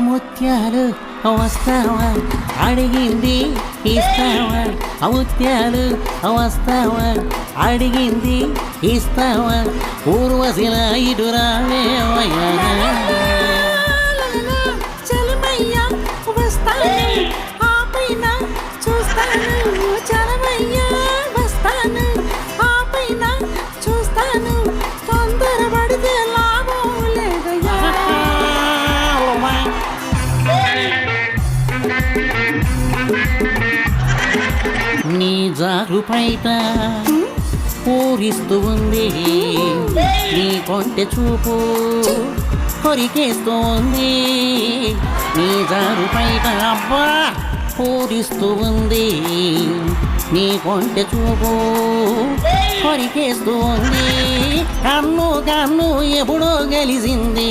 ముత్యాలు వస్తావా అడిగింది ఇస్తావా ముత్యాలు వస్తావా అడిగింది ఇస్తావా ఊర్వశిల ఇటురావే చలమయ్యా వస్తాను ఆపైన చూస్తాను చలమయ్యా వస్తాను ఆపైన చూస్తాను తొందరపడితే లాభం లేదయ్యా. నీ జారు పైట పూరిస్తూ ఉంది నీ కొంటె చూపు కొరికేస్తూ ఉంది నీ జారు పైట అబ్బా పూరిస్తూ ఉంది నీ కొంటె చూపు కొరికేస్తూ ఉంది కన్ను కన్ను ఎప్పుడో గెలిచింది